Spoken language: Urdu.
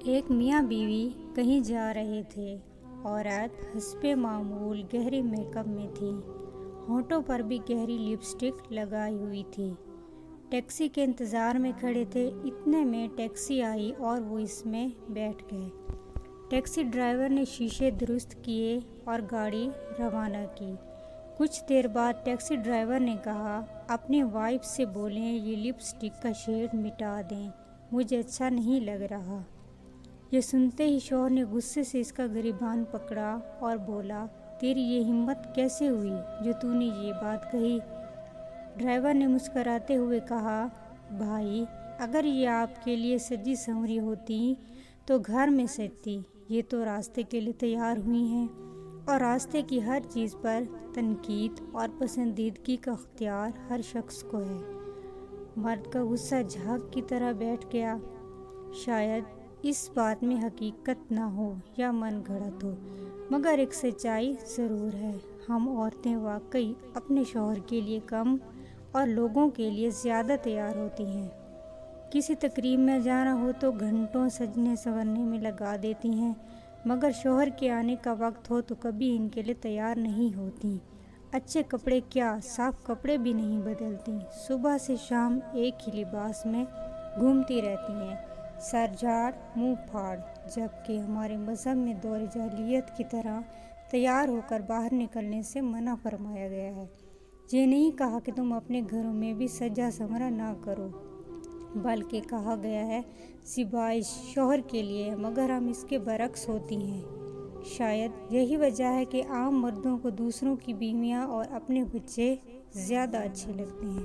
ایک میاں بیوی کہیں جا رہے تھے۔ عورت حسب معمول گہرے میک اپ میں تھی، ہونٹوں پر بھی گہری لپسٹک لگائی ہوئی تھی۔ ٹیکسی کے انتظار میں کھڑے تھے، اتنے میں ٹیکسی آئی اور وہ اس میں بیٹھ گئے۔ ٹیکسی ڈرائیور نے شیشے درست کیے اور گاڑی روانہ کی۔ کچھ دیر بعد ٹیکسی ڈرائیور نے کہا، اپنی وائف سے بولیں یہ لپسٹک کا شیڈ مٹا دیں، مجھے اچھا نہیں لگ رہا۔ یہ سنتے ہی شوہر نے غصے سے اس کا گریبان پکڑا اور بولا، تیری یہ ہمت کیسے ہوئی جو تو نے یہ بات کہی؟ ڈرائیور نے مسکراتے ہوئے کہا، بھائی اگر یہ آپ کے لیے سجی سنوری ہوتی تو گھر میں سجتی، یہ تو راستے کے لیے تیار ہوئی ہیں، اور راستے کی ہر چیز پر تنقید اور پسندیدگی کا اختیار ہر شخص کو ہے۔ مرد کا غصہ جھاگ کی طرح بیٹھ گیا۔ شاید اس بات میں حقیقت نہ ہو یا من گھڑت ہو، مگر ایک سچائی ضرور ہے، ہم عورتیں واقعی اپنے شوہر کے لیے کم اور لوگوں کے لیے زیادہ تیار ہوتی ہیں۔ کسی تقریب میں جانا ہو تو گھنٹوں سجنے سنورنے میں لگا دیتی ہیں، مگر شوہر کے آنے کا وقت ہو تو کبھی ان کے لیے تیار نہیں ہوتی۔ اچھے کپڑے کیا، صاف کپڑے بھی نہیں بدلتی، صبح سے شام ایک ہی لباس میں گھومتی رہتی ہیں، سر جھاڑ منہ پھاڑ، جبکہ ہمارے مذہب میں دور جاہلیت کی طرح تیار ہو کر باہر نکلنے سے منع فرمایا گیا ہے۔ یہ نہیں کہا کہ تم اپنے گھروں میں بھی سجا سنورا نہ کرو، بلکہ کہا گیا ہے زیبائش شوہر کے لیے ہے، مگر ہم اس کے برعکس ہوتی ہیں۔ شاید یہی وجہ ہے کہ عام مردوں کو دوسروں کی بیویاں اور اپنے بچے زیادہ اچھے لگتے ہیں۔